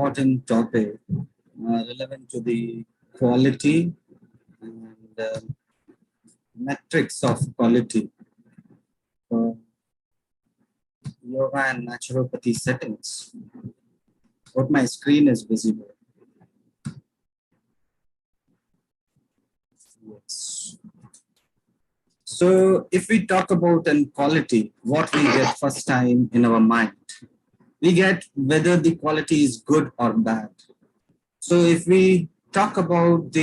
important topic relevant to the quality and metrics of quality for yoga and naturopathy settings. Hope my screen is visible. Yes. So if we talk about quality, what we get first time in our mind, we get whether the quality is good or bad. So if we talk about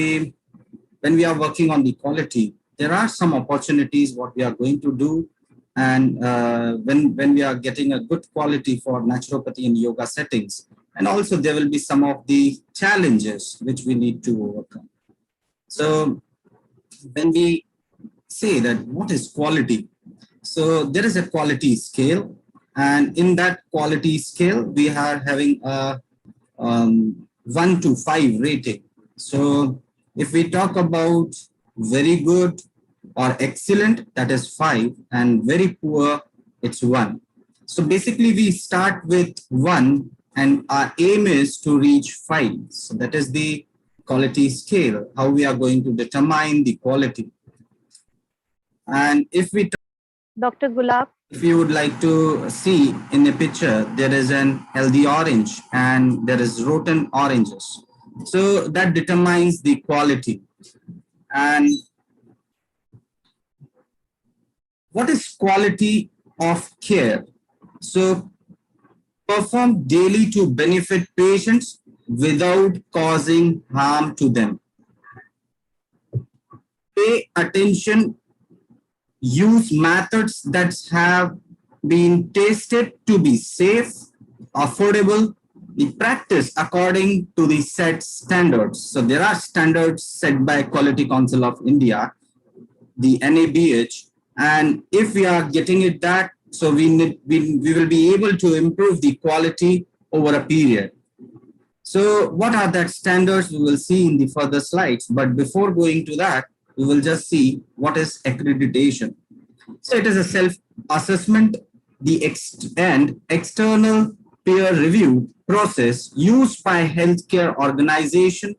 when we are working on the quality, there are some opportunities what we are going to do. And when we are getting a good quality for naturopathy and yoga settings, and also there will be some of the challenges which we need to overcome. So when we say that what is quality, so there is a quality scale, and in that quality scale we are having a 1 to 5 rating. So if we talk about very good or excellent, that is 5, and very poor, it's 1. So basically we start with 1 and our aim is to reach 5. So that is the quality scale, how we are going to determine the quality. And if we Dr. Gulab, if you would like to see in the picture, there is an healthy orange and there is rotten oranges. So that determines the quality. And what is quality of care? So perform daily to benefit patients without causing harm to them. Pay attention, use methods that have been tested to be safe, affordable, the practice according to the set standards. So there are standards set by Quality Council of India, the NABH, and if we are getting it that, so we will be able to improve the quality over a period. So what are that standards? We will see in the further slides, but before going to that, we will just see what is accreditation. So it is a self-assessment, the external peer review process used by healthcare organization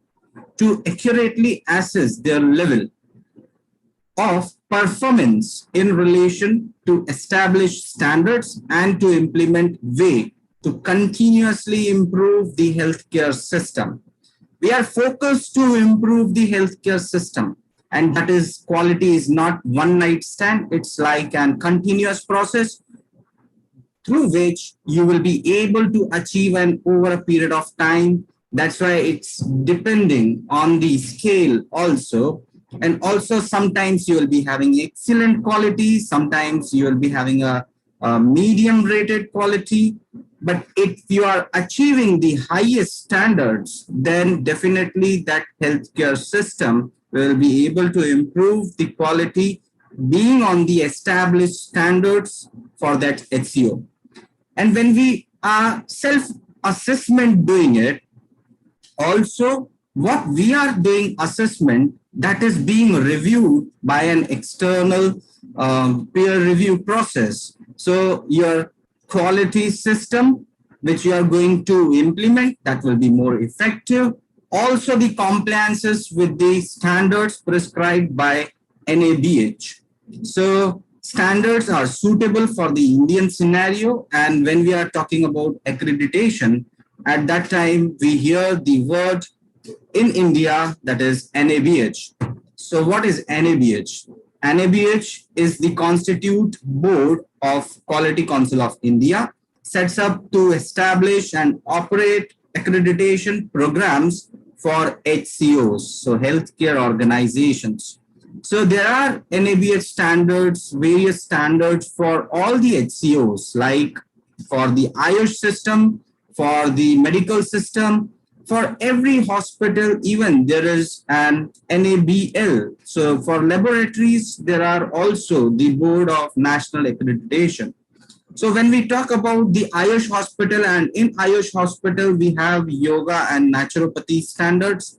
to accurately assess their level of performance in relation to established standards and to implement way to continuously improve the healthcare system. We are focused to improve the healthcare system, and that is quality is not one night stand. It's like an continuous process through which you will be able to achieve an over a period of time. That's why it's depending on the scale also. And also sometimes you will be having excellent quality, sometimes you will be having a medium rated quality. But if you are achieving the highest standards, then definitely that healthcare system will be able to improve the quality being on the established standards for that HCO. And when we are self-assessment doing it, also what we are doing assessment, that is being reviewed by an external peer review process. So your quality system, which you are going to implement, that will be more effective. Also the compliances with the standards prescribed by NABH. So standards are suitable for the Indian scenario. And when we are talking about accreditation, at that time we hear the word in India, that is NABH. So what is NABH? NABH is the Constitute Board of Quality Council of India, sets up to establish and operate accreditation programs for HCOs, so healthcare organizations. So there are NABH standards, various standards for all the HCOs, like for the Ayush system, for the medical system, for every hospital, even there is an NABL. So for laboratories, there are also the Board of National Accreditation. So when we talk about the Ayush hospital, and in Ayush hospital, we have yoga and naturopathy standards.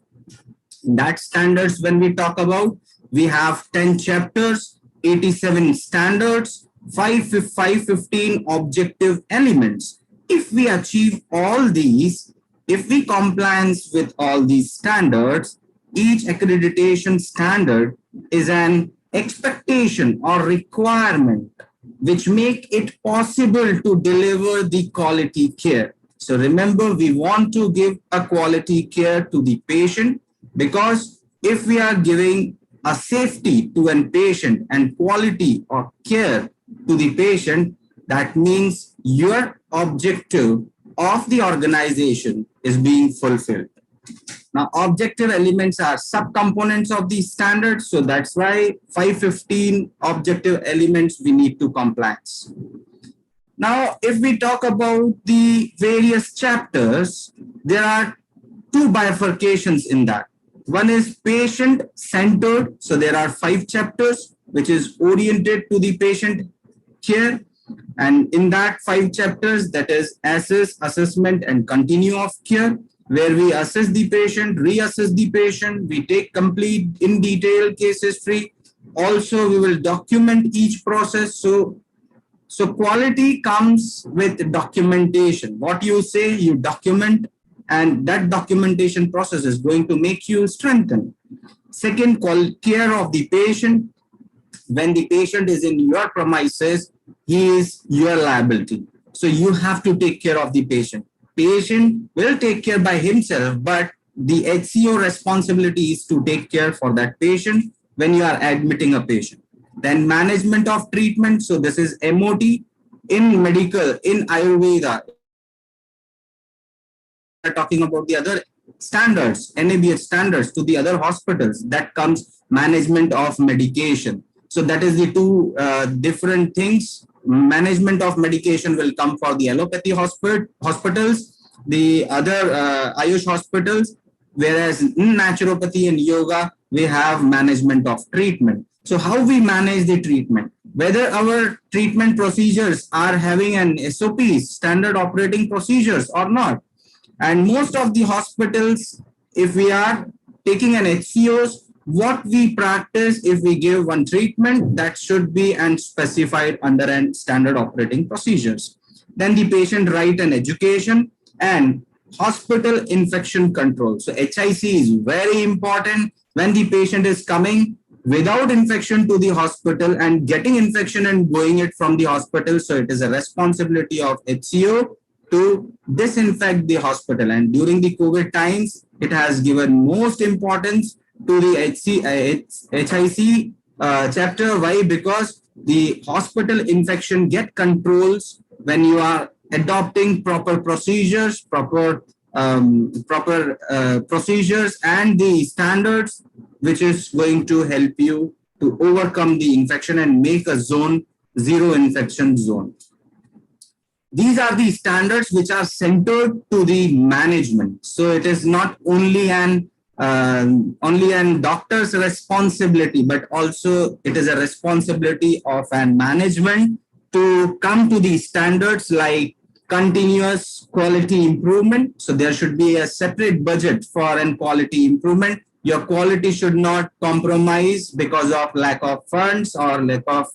That standards, when we talk about, we have 10 chapters, 87 standards, 515 objective elements. If we achieve all these, if we compliance with all these standards, each accreditation standard is an expectation or requirement which make it possible to deliver the quality care. So remember, we want to give a quality care to the patient, because if we are giving a safety to a patient and quality of care to the patient, that means your objective of the organization is being fulfilled. Now, objective elements are subcomponents of the standard. So that's why 515 objective elements we need to compliance. Now, if we talk about the various chapters, there are two bifurcations in that. One is patient-centered. So there are 5 chapters, which is oriented to the patient care. And in that 5 chapters, that is assess, assessment, and continue of care, where we assess the patient, reassess the patient, we take complete in detail case history. Also, we will document each process. So quality comes with documentation. What you say, you document, and that documentation process is going to make you strengthen. Second, care of the patient. When the patient is in your premises, he is your liability. So you have to take care of the patient. Patient will take care by himself, but the HCO responsibility is to take care for that patient when you are admitting a patient. Then management of treatment. So this is MOT in medical, in Ayurveda. We're talking about the other standards, NABH standards to the other hospitals. That comes management of medication. So that is the two different things. Management of medication will come for the allopathy hospitals, the other Ayush hospitals, whereas in naturopathy and yoga, we have management of treatment. So how we manage the treatment, whether our treatment procedures are having an SOPs, standard operating procedures, or not. And most of the hospitals, if we are taking an HCOs, what we practice, if we give one treatment, that should be and specified under an standard operating procedures. Then the patient right and education and hospital infection control. So HIC is very important. When the patient is coming without infection to the hospital and getting infection and going it from the hospital, so it is a responsibility of HCO to disinfect the hospital. And during the COVID times, it has given most importance to the HIC chapter. Why? Because the hospital infection get controls when you are adopting proper procedures, procedures and the standards, which is going to help you to overcome the infection and make a zone zero infection zone. These are the standards which are centered to the management. So it is not only an doctor's responsibility, but also it is a responsibility of an management to come to these standards like continuous quality improvement. So there should be a separate budget for an quality improvement. Your quality should not compromise because of lack of funds or lack of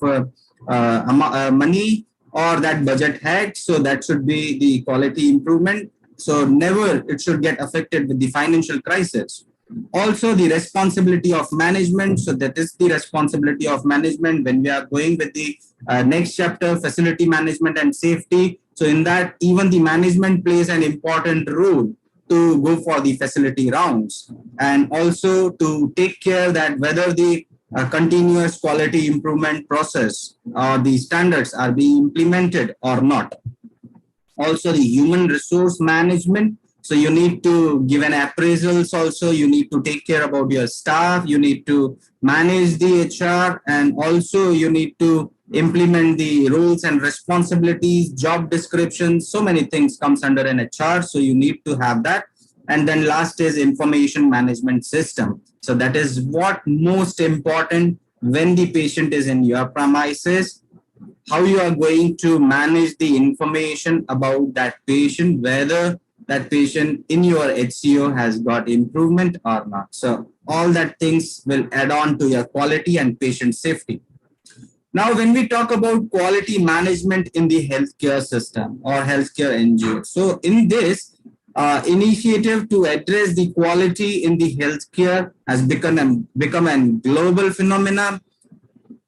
money or that budget had. So that should be the quality improvement. So never it should get affected with the financial crisis. Also the responsibility of management. So that is the responsibility of management when we are going with the next chapter, facility management and safety. So in that, even the management plays an important role to go for the facility rounds and also to take care that whether the continuous quality improvement process or the standards are being implemented or not. Also the human resource management. So you need to give an appraisals also, you need to take care about your staff, you need to manage the HR, and also you need to implement the roles and responsibilities, job descriptions, so many things comes under an HR. So you need to have that. And then last is information management system. So that is what most important when the patient is in your premises, how you are going to manage the information about that patient, whether that patient in your HCO has got improvement or not. So all that things will add on to your quality and patient safety. Now, when we talk about quality management in the healthcare system or healthcare NGO, so in this, initiative to address the quality in the healthcare has become a global phenomenon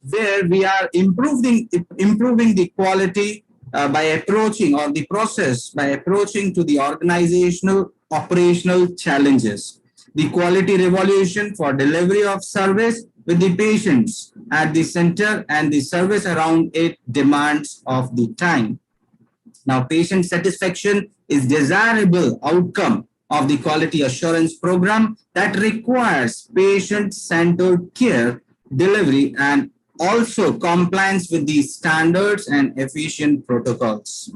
where we are improving the quality by approaching or the process by approaching to the organizational operational challenges. The quality revolution for delivery of service with the patients at the center and the service around it demands of the time. Now, patient satisfaction is desirable outcome of the quality assurance program that requires patient-centered care delivery and also compliance with the standards and efficient protocols.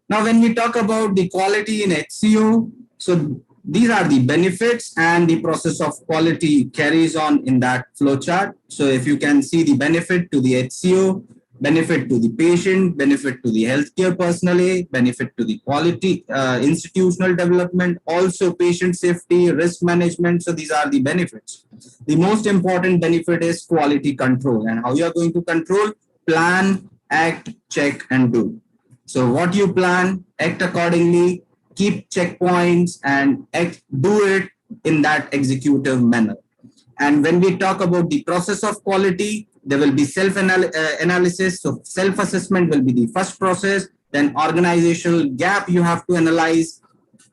Now, when we talk about the quality in HCO, so these are the benefits and the process of quality carries on in that flow chart. So if you can see the benefit to the HCO, benefit to the patient, benefit to the healthcare personnel, benefit to the quality, institutional development, also patient safety, risk management. So these are the benefits. The most important benefit is quality control. And how you are going to control? Plan, act, check, and do. So what you plan, act accordingly, keep checkpoints, and do it in that executive manner. And when we talk about the process of quality, there will be self-analysis. So self-assessment will be the first process. Then organizational gap you have to analyze.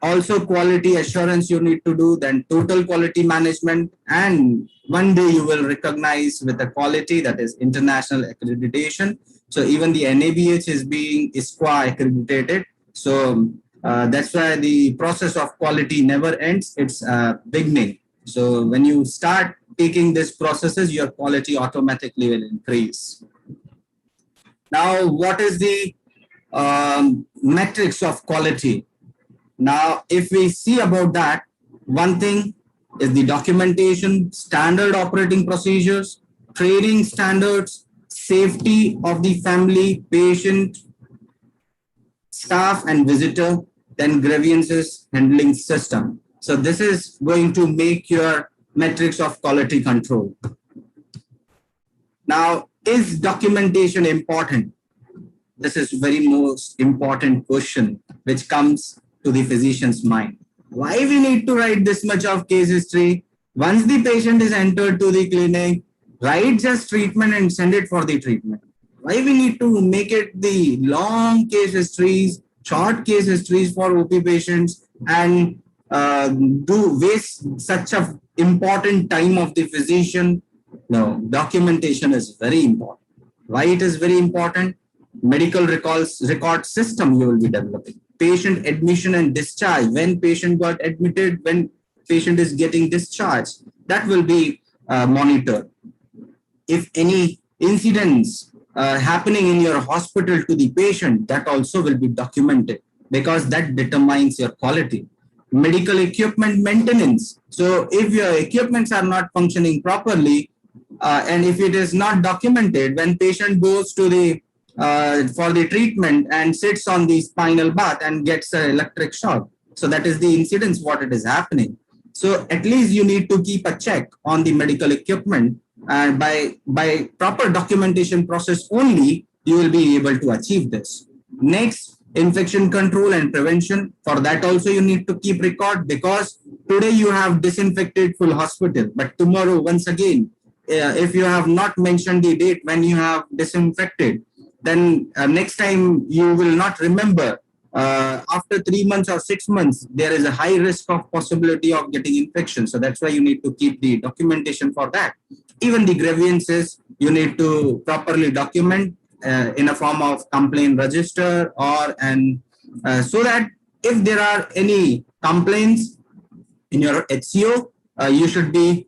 Also quality assurance you need to do. Then total quality management. And one day you will recognize with a quality that is international accreditation. So even the NABH is being ISQA accredited. So that's why the process of quality never ends. It's beginning. So when you start taking these processes, your quality automatically will increase. Now, what is the metrics of quality? Now, if we see about that, one thing is the documentation, standard operating procedures, training standards, safety of the family, patient, staff, and visitor, then grievances handling system. So this is going to make your metrics of quality control. Now, is documentation important? This is very most important question which comes to the physician's mind. Why we need to write this much of case history? Once the patient is entered to the clinic, write just treatment and send it for the treatment. Why we need to make it the long case histories, short case histories for OP patients, and do waste such a important time of the physician? No, documentation is very important. Why it is very important? Medical record system you will be developing. Patient admission and discharge. When patient got admitted, when patient is getting discharged, that will be monitored. If any incidents happening in your hospital to the patient, that also will be documented because that determines your quality. Medical equipment maintenance. So if your equipments are not functioning properly, and if it is not documented, when patient goes to the for the treatment and sits on the spinal bath and gets an electric shock, so that is the incidence what it is happening. So at least you need to keep a check on the medical equipment, and by proper documentation process only you will be able to achieve this. Next, infection control and prevention. For that also you need to keep record, because today you have disinfected full hospital, but tomorrow once again, if you have not mentioned the date when you have disinfected, then next time you will not remember. After 3 months or 6 months, there is a high risk of possibility of getting infection. So that's why you need to keep the documentation for that. Even the grievances, you need to properly document in a form of complaint register, or so that if there are any complaints in your HCO, you should be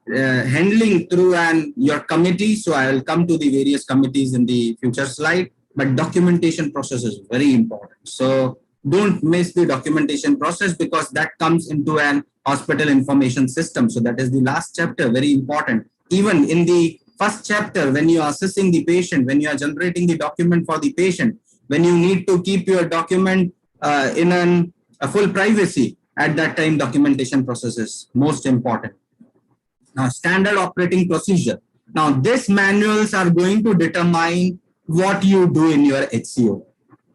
handling through your committee. So I will come to the various committees in the future slide, but documentation process is very important. So don't miss the documentation process, because that comes into an hospital information system. So that is the last chapter, very important. Even in the first chapter, when you are assessing the patient, when you are generating the document for the patient, when you need to keep your document in a full privacy, at that time documentation process is most important. Now, standard operating procedure. Now, these manuals are going to determine what you do in your HCO.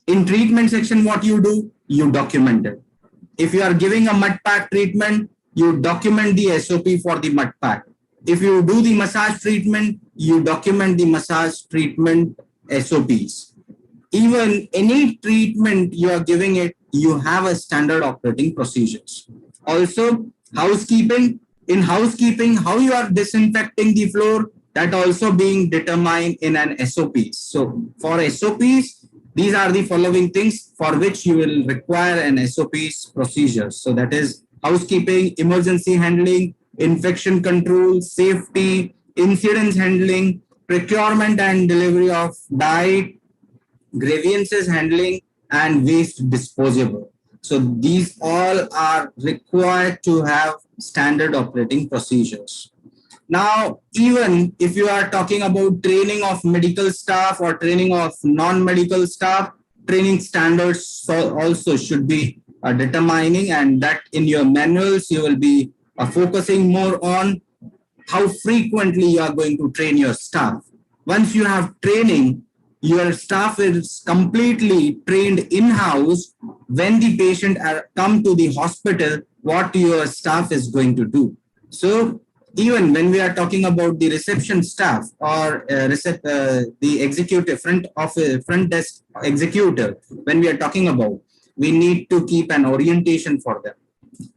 In treatment section, what you do, you document it. If you are giving a mud pack treatment, you document the SOP for the mud pack. If you do the massage treatment, you document the massage treatment SOPs. Even any treatment you are giving it, you have a standard operating procedures. Also, housekeeping. In housekeeping, how you are disinfecting the floor, that also being determined in an SOPs. So for SOPs, these are the following things for which you will require an SOPs procedure. So that is housekeeping, emergency handling, infection control, safety, incidents handling, procurement and delivery of diet, grievances handling, and waste disposable. So these all are required to have standard operating procedures. Now, even if you are talking about training of medical staff or training of non-medical staff, training standards also should be determining, and that in your manuals you will be focusing more on how frequently you are going to train your staff. Once you have training, your staff is completely trained in-house. When the patient come to the hospital, what your staff is going to do. So even when we are talking about the reception staff or the executive front desk executive, when we are talking about, we need to keep an orientation for them.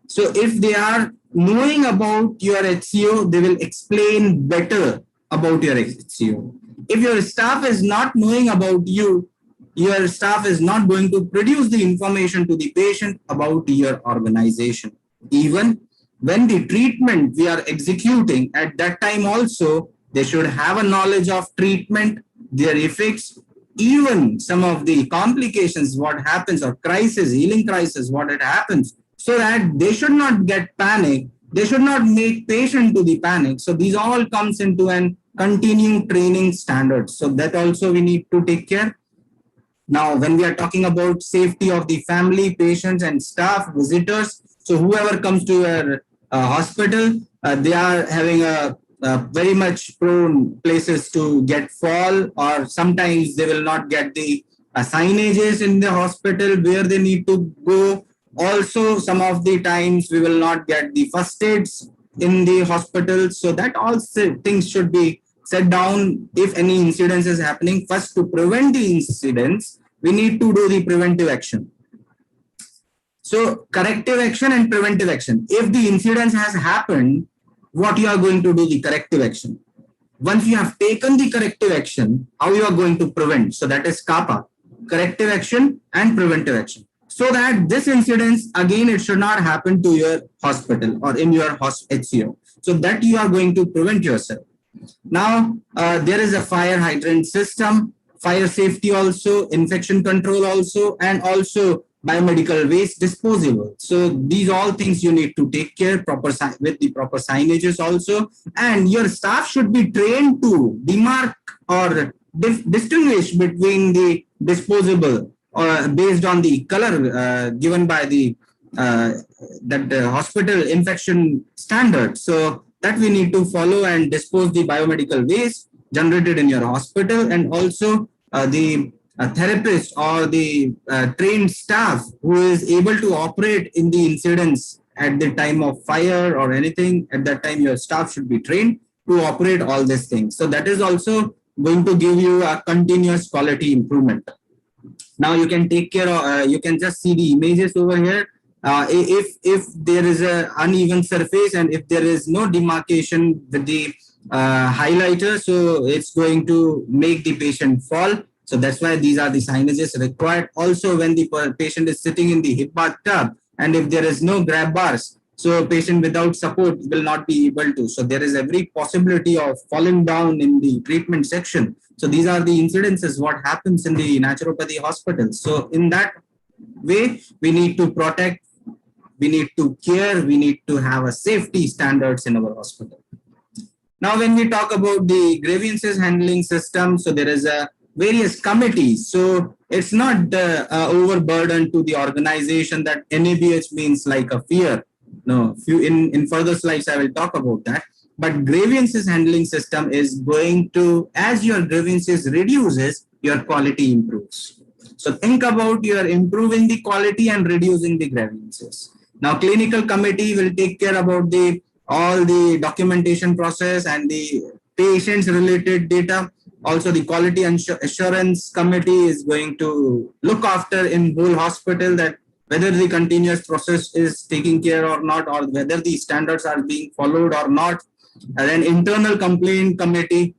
So if they are knowing about your HCO, they will explain better about your HCO. If your staff is not knowing about you, your staff is not going to produce the information to the patient about your organization. Even when the treatment we are executing, at that time also, they should have a knowledge of treatment, their effects, even some of the complications, what happens, or crisis, healing crisis, what it happens, so that they should not get panic. They should not make patient to the panic. So these all comes into an continuing training standards. So that also we need to take care. Now, when we are talking about safety of the family, patients, and staff, visitors, so whoever comes to your hospital, they are having a very much prone places to get fall, or sometimes they will not get the signages in the hospital where they need to go. Also, some of the times we will not get the first aids in the hospital. So that all things should be set down. If any incidents is happening, first to prevent the incidents, we need to do the preventive action. So corrective action and preventive action. If the incident has happened, what you are going to do the corrective action. Once you have taken the corrective action, how you are going to prevent. So that is CAPA, corrective action and preventive action. So that this incident, again, it should not happen to your hospital or in your HCO. So that you are going to prevent yourself. Now, there is a fire hydrant system, fire safety also, infection control also, and also biomedical waste disposable. So these all things you need to take care with the proper signages also. And your staff should be trained to demark or distinguish between the disposable based on the color given by the hospital infection standard. So that we need to follow and dispose the biomedical waste generated in your hospital, and also the therapist or the trained staff who is able to operate in the incidents at the time of fire or anything. At that time, your staff should be trained to operate all these things. So that is also going to give you a continuous quality improvement. Now you can take care of, you can just see the images over here. If there is an uneven surface and if there is no demarcation with the highlighter, so it's going to make the patient fall. So that's why these are the signages required. Also, when the patient is sitting in the hip bathtub and if there is no grab bars, so a patient without support will not be able to. So there is every possibility of falling down in the treatment section. So these are the incidences what happens in the naturopathy hospitals. So in that way, we need to protect, we need to care, we need to have a safety standards in our hospital. Now, when we talk about the grievances handling system, so there is a various committees. So it's not overburden to the organization that NABH means like a fear. No, in further slides, I will talk about that. But grievances handling system is going to, as your grievances reduces, your quality improves. So think about you are improving the quality and reducing the grievances. Now, clinical committee will take care about the all the documentation process and the patients related data. Also, the quality assurance committee is going to look after in whole hospital that whether the continuous process is taken care or not, or whether the standards are being followed or not. And then internal complaint committee,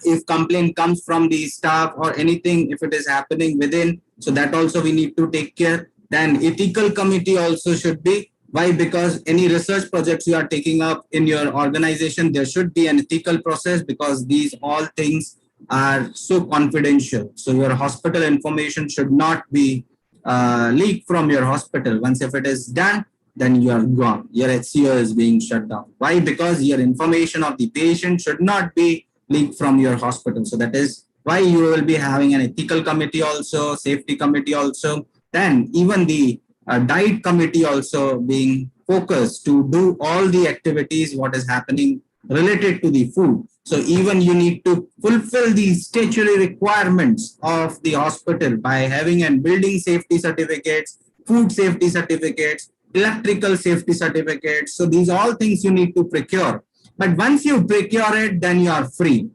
if complaint comes from the staff or anything, if it is happening within, so that also we need to take care. Then ethical committee also should be. Why? Because any research projects you are taking up in your organization, there should be an ethical process, because these all things are so confidential. So your hospital information should not be leaked from your hospital. Once if it is done, then you are gone. Your HCO is being shut down. Why? Because your information of the patient should not be leaked from your hospital. So that is why you will be having an ethical committee also, safety committee also, then even the diet committee also being focused to do all the activities what is happening related to the food. So even you need to fulfill the statutory requirements of the hospital by having and building safety certificates, food safety certificates, electrical safety certificates. So these all things you need to procure. But once you procure it, then you are free.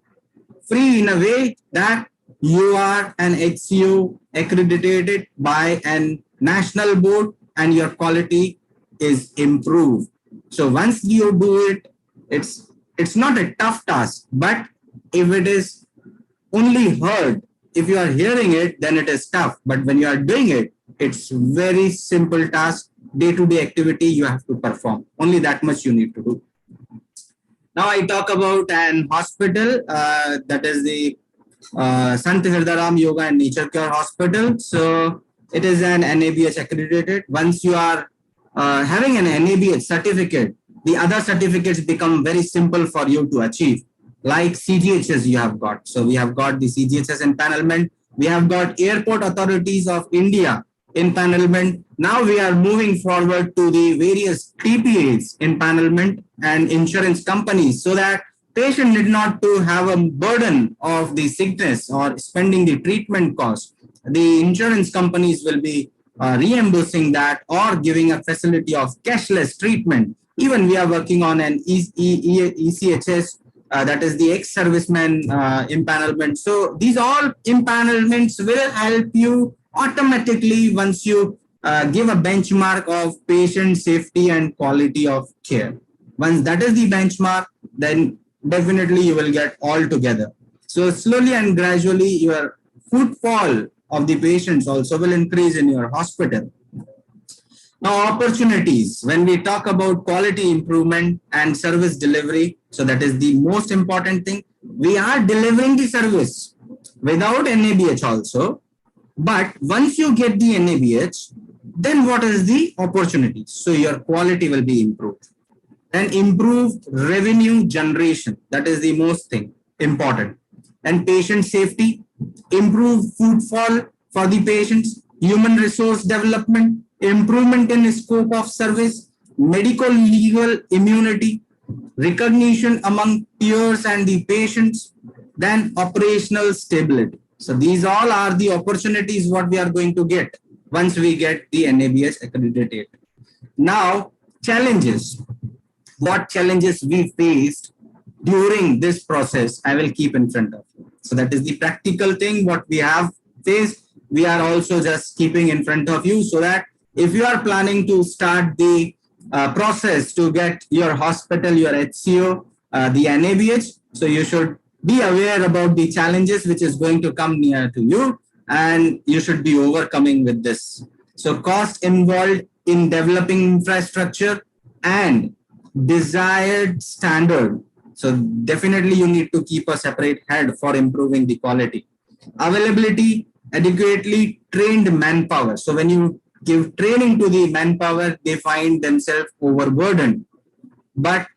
Free in a way that you are an HCO accredited by an national board and your quality is improved. So once you do it, it's not a tough task, but if it is only heard, if you are hearing it, then it is tough. But when you are doing it, it's very simple task, day-to-day activity you have to perform. Only that much you need to do. Now I talk about an hospital that is the Sant Hirdaram Yoga and Nature Cure Hospital. So it is an NABH accredited. Once you are having an NABH certificate, the other certificates become very simple for you to achieve. Like CGHS you have got. So we have got the CGHS empanelment. We have got Airport Authorities of India empanelment. Now we are moving forward to the various TPAs empanelment and insurance companies, so that patient need not to have a burden of the sickness or spending the treatment cost. The insurance companies will be reimbursing that or giving a facility of cashless treatment. Even we are working on an ECHS, that is the ex-serviceman empanelment. So these all empanelments will help you automatically once you give a benchmark of patient safety and quality of care. Once that is the benchmark, then definitely you will get all together. So slowly and gradually your footfall of the patients also will increase in your hospital. Now, opportunities. When we talk about quality improvement and service delivery, so that is the most important thing. We are delivering the service without NABH also. But once you get the NABH, then what is the opportunity? So your quality will be improved. Then improved revenue generation. That is the most thing important. And patient safety, improved footfall for the patients, human resource development, improvement in scope of service, medical legal immunity, recognition among peers and the patients, then operational stability. So these all are the opportunities what we are going to get once we get the NABH accredited. Now, challenges. What challenges we faced during this process, I will keep in front of you. So that is the practical thing what we have faced. We are also just keeping in front of you, so that if you are planning to start the process to get your hospital, your HCO, the NABH, so you should be aware about the challenges which is going to come near to you, and you should be overcoming with this. So cost involved in developing infrastructure and desired standard. So definitely you need to keep a separate head for improving the quality. Availability, adequately trained manpower. So when you give training to the manpower, they find themselves overburdened. But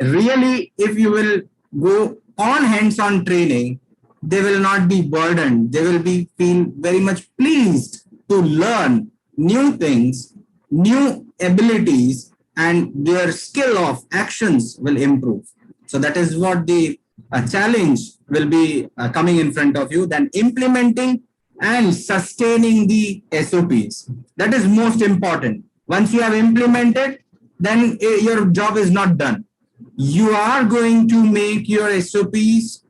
really, if you will go on hands-on training, they will not be burdened. They will be feel very much pleased to learn new things, new abilities, and their skill of actions will improve. So that is what the challenge will be coming in front of you. Then implementing and sustaining the SOPs. That is most important. Once you have implemented, then your job is not done. You are going to make your SOPs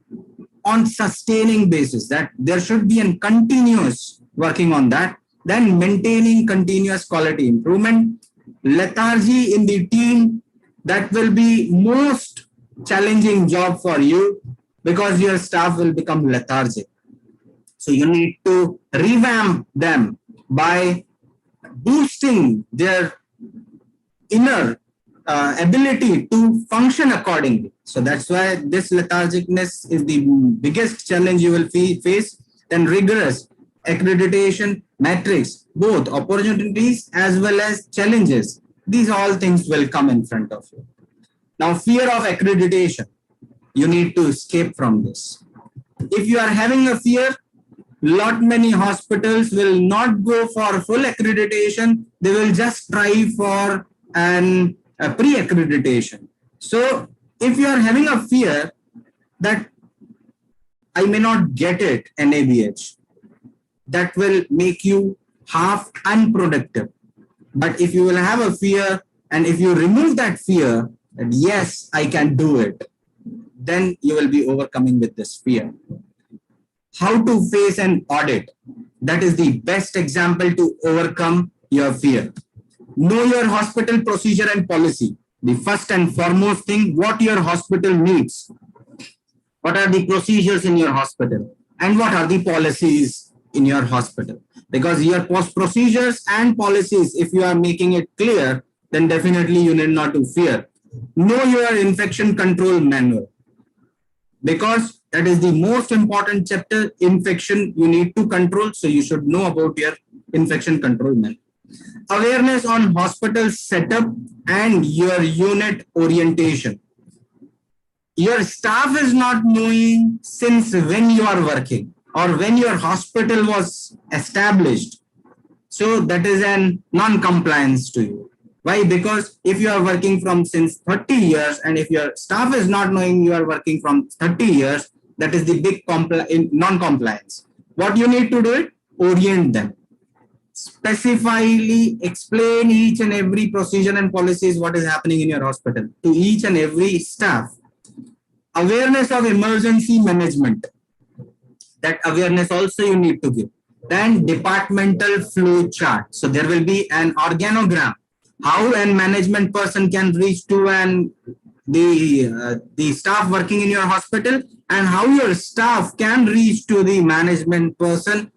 on sustaining basis, that there should be a continuous working on that, then maintaining continuous quality improvement. Lethargy in the team, that will be most challenging job for you because your staff will become lethargic. So you need to revamp them by boosting their inner ability to function accordingly. So that's why this lethargicness is the biggest challenge you will face. Then rigorous accreditation metrics, both opportunities as well as challenges. These all things will come in front of you. Now, fear of accreditation, you need to escape from this. If you are having a fear, lot many hospitals will not go for full accreditation. They will just try for a pre-accreditation. So if you are having a fear that I may not get it NABH, that will make you half unproductive. But if you will have a fear, and if you remove that fear, that yes, I can do it, then you will be overcoming with this fear. How to face an audit. That is the best example to overcome your fear. Know your hospital procedure and policy. The first and foremost thing, what your hospital needs. What are the procedures in your hospital? And what are the policies in your hospital? Because your procedures and policies, if you are making it clear, then definitely you need not to fear. Know your infection control manual. Because that is the most important chapter, infection you need to control. So you should know about your infection control manual. Awareness on hospital setup and your unit orientation. Your staff is not knowing since when you are working or when your hospital was established. So that is an non-compliance to you. Why? Because if you are working from since 30 years and if your staff is not knowing you are working from 30 years, that is the big non-compliance. What you need to do it? Orient them. Specifically explain each and every procedure and policies what is happening in your hospital to each and every staff. Awareness of emergency management. That awareness also you need to give. Then departmental flow chart. So there will be an organogram. How a management person can reach to the staff working in your hospital, and how your staff can reach to the management person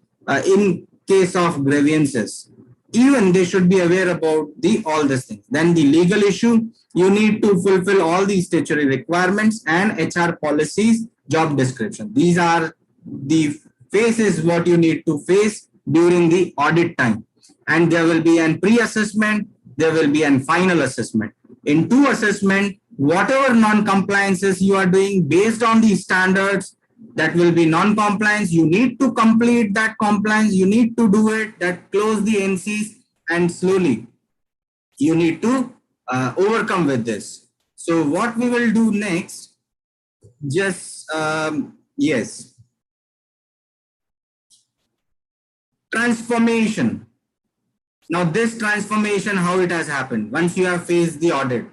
in case of grievances. Even they should be aware about all these things. Then the legal issue, you need to fulfill all the statutory requirements and HR policies, job description. These are the phases what you need to face during the audit time. And there will be an pre-assessment, there will be an final assessment. In two assessment, whatever non-compliances you are doing based on the standards, that will be non-compliance. You need to complete that compliance. You need to do it, that close the NCs, and slowly you need to overcome with this. So what we will do next, just, yes. Transformation. Now this transformation, how it has happened once you have faced the audit.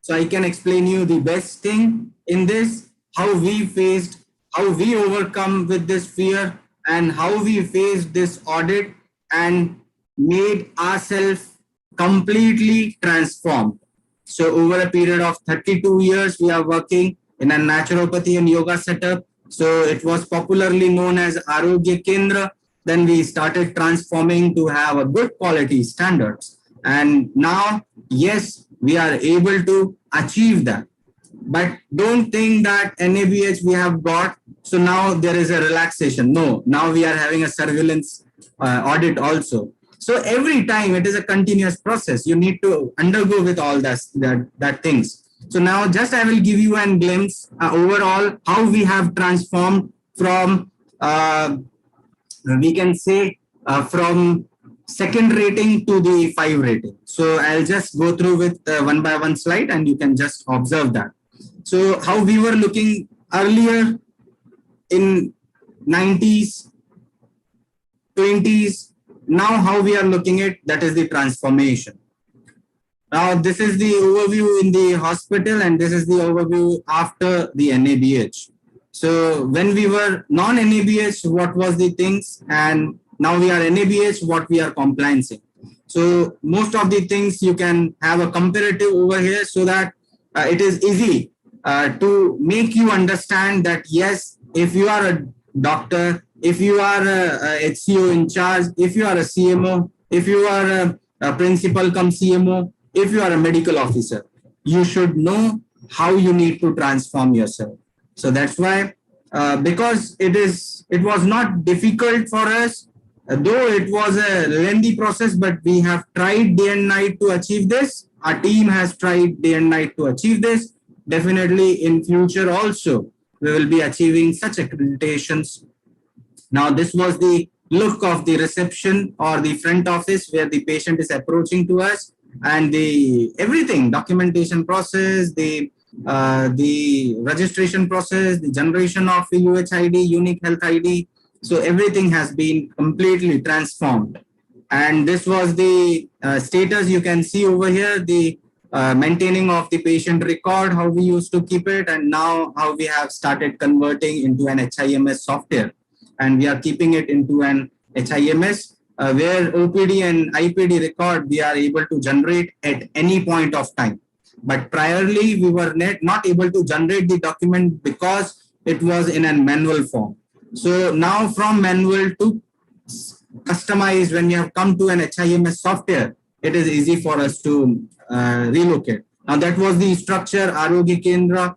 So I can explain you the best thing in this, how we faced, how we overcome with this fear, and how we faced this audit and made ourselves completely transformed. So over a period of 32 years, we are working in a naturopathy and yoga setup. So it was popularly known as Arogya Kendra. Then we started transforming to have a good quality standards. And now, yes, we are able to achieve that. But don't think that NABH we have got, so now there is a relaxation. No, now we are having a surveillance audit also. So every time it is a continuous process. You need to undergo with all that things. So now just I will give you a glimpse overall how we have transformed from we can say from second rating to the 5 rating. So I'll just go through with one by one slide and you can just observe that. So how we were looking earlier in 90s, 20s. Now how we are looking at, that is the transformation. Now this is the overview in the hospital, and this is the overview after the NABH. So when we were non-NABH, what was the things, and now we are NABH, what we are compliancing. So most of the things you can have a comparative over here, so that it is easy to make you understand that yes, if you are a doctor, if you are a HCO in charge, if you are a CMO, if you are a principal come CMO, if you are a medical officer, you should know how you need to transform yourself. So that's why, because it was not difficult for us, though it was a lengthy process, but we have tried day and night to achieve this. Our team has tried day and night to achieve this. Definitely in future also, we will be achieving such accreditations. Now, this was the look of the reception or the front office where the patient is approaching to us, and the everything, documentation process, the registration process, the generation of UHID, unique health ID. So everything has been completely transformed. And this was the status you can see over here, the maintaining of the patient record, how we used to keep it, and now how we have started converting into an HIMS software. And we are keeping it into an HIMS where OPD and IPD record we are able to generate at any point of time. But priorly, we were not able to generate the document because it was in a manual form. So now from manual to customized, when we have come to an HIMS software, it is easy for us to relocate. Now that was the structure, Arogya Kendra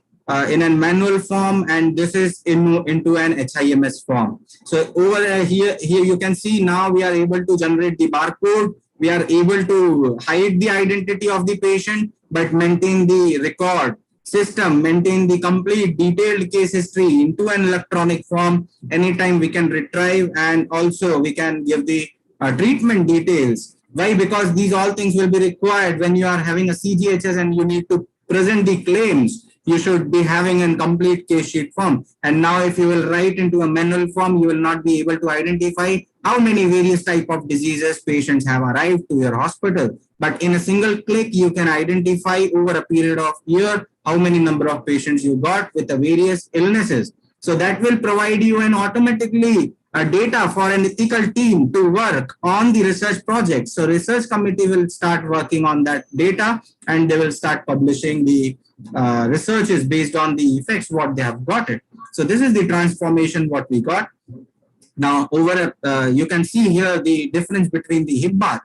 in a manual form, and this is into an HIMS form. So over here you can see now we are able to generate the barcode. We are able to hide the identity of the patient, but maintain the record system, maintain the complete detailed case history into an electronic form. Anytime we can retrieve, and also we can give the treatment details. Why? Because these all things will be required when you are having a CGHS and you need to present the claims. You should be having a complete case sheet form. And now if you will write into a manual form, you will not be able to identify how many various type of diseases patients have arrived to your hospital. But in a single click, you can identify over a period of year how many number of patients you got with the various illnesses. So that will provide you an automatically data for an ethical team to work on the research project. So research committee will start working on that data, and they will start publishing the researches based on the effects what they have got it. So this is the transformation what we got. Now over you can see here the difference between the hip bath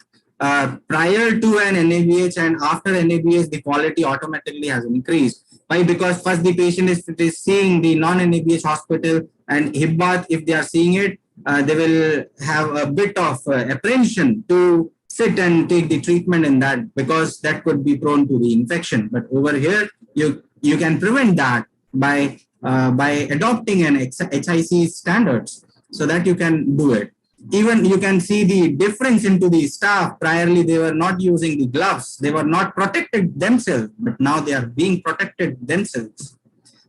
prior to an NABH and after NABH, the quality automatically has increased. Why? Because first the patient is seeing the non-NABH hospital, and hip bath, if they are seeing it, they will have a bit of apprehension to sit and take the treatment in that, because that could be prone to the infection. But over here, you can prevent that by adopting an HIC standards, so that you can do it. Even you can see the difference into the staff. Priorly, they were not using the gloves. They were not protected themselves, but now they are being protected themselves.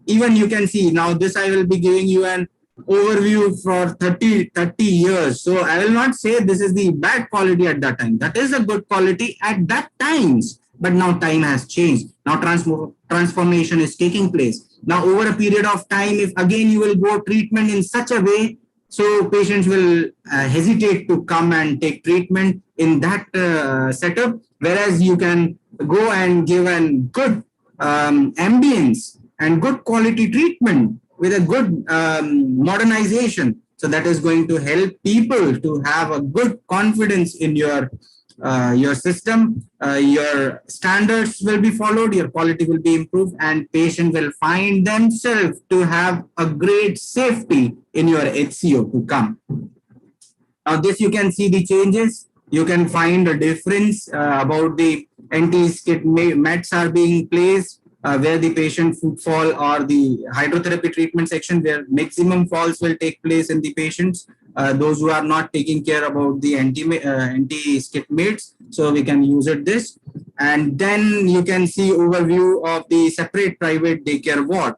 Even you can see now this, I will be giving you an overview for 30 years. So I will not say this is the bad quality at that time. That is a good quality at that times. But now time has changed. Now transformation is taking place. Now over a period of time, if again you will go treatment in such a way, so patients will hesitate to come and take treatment in that setup, whereas you can go and give a good ambience and good quality treatment with a good modernization. So that is going to help people to have a good confidence in your system. Your standards will be followed, your quality will be improved, and patient will find themselves to have a great safety in your HCO to come. Now this you can see the changes. You can find a difference about the anti-skid mats are being placed where the patient footfall, or the hydrotherapy treatment section where maximum falls will take place in the patients. Those who are not taking care about the anti-skid mates, so we can use it this. And then you can see overview of the separate private daycare ward.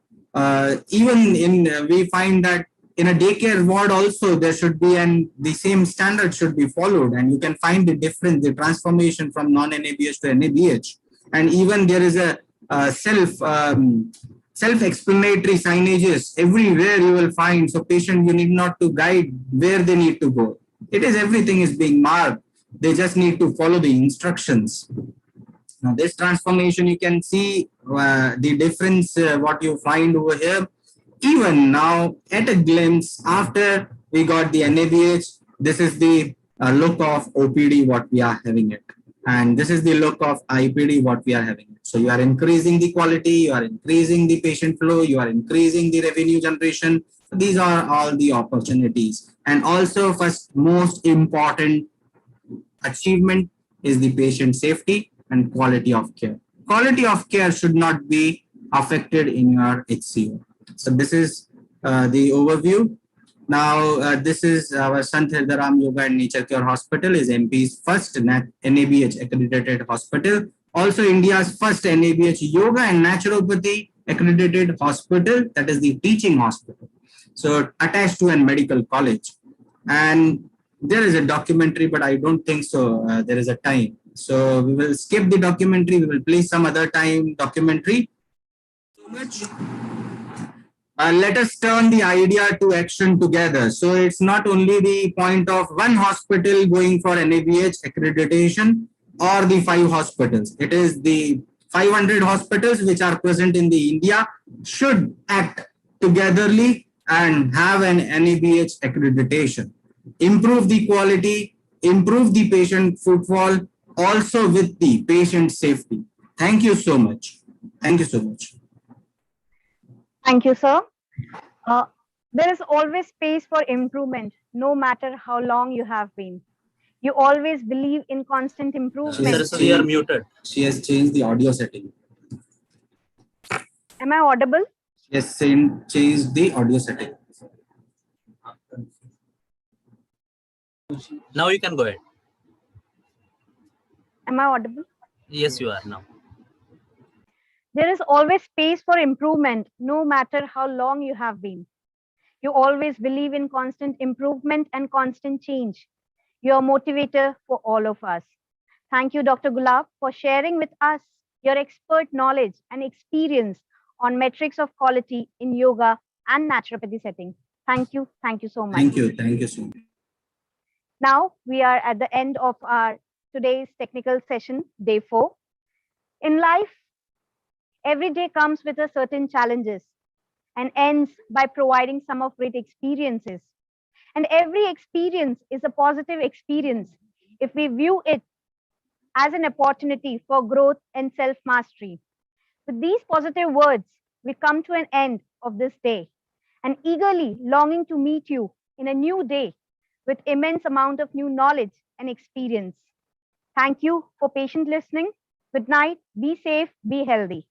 Even in we find that in a daycare ward also there should be, and the same standard should be followed, and you can find the difference, the transformation from non-NABH to NABH. And even there is a self-explanatory signages everywhere you will find. So patient, you need not to guide where they need to go. It is, everything is being marked. They just need to follow the instructions. Now this transformation, you can see the difference, what you find over here. Even now at a glimpse, after we got the NABH, this is the look of OPD what we are having it. And this is the look of IPD what we are having it. So you are increasing the quality, you are increasing the patient flow, you are increasing the revenue generation. These are all the opportunities. And also, first most important achievement is the patient safety and quality of care. Quality of care should not be affected in your HCO. So this is the overview. Now, this is our Sant Hirdaram Yoga and Nature Cure Hospital, is MP's first NABH accredited hospital. Also India's first NABH Yoga and Naturopathy accredited hospital, that is the teaching hospital. So attached to a medical college. And there is a documentary, but I don't think so. There is a time. So we will skip the documentary. We will play some other time documentary. So much. Let us turn the idea to action together. So it's not only the point of one hospital going for NABH accreditation or the 5 hospitals. It is the 500 hospitals which are present in the India should act togetherly and have an NABH accreditation. Improve the quality, improve the patient footfall, also with the patient safety. Thank you so much. Thank you so much. Thank you, sir. There is always space for improvement, no matter how long you have been. You always believe in constant improvement. Sir, you are muted. She has changed the audio setting. Am I audible? Yes, changed the audio setting. Now you can go ahead. Am I audible? Yes, you are now. There is always space for improvement, no matter how long you have been. You always believe in constant improvement and constant change. You are a motivator for all of us. Thank you, Dr. Gulab, for sharing with us your expert knowledge and experience on metrics of quality in yoga and naturopathy setting. Thank you. Thank you so much. Thank you. Thank you so much. Now we are at the end of our today's technical session, day 4. In life, every day comes with a certain challenges and ends by providing some of great experiences. And every experience is a positive experience if we view it as an opportunity for growth and self-mastery. With these positive words, we come to an end of this day and eagerly longing to meet you in a new day with immense amount of new knowledge and experience. Thank you for patient listening. Good night. Be safe. Be healthy.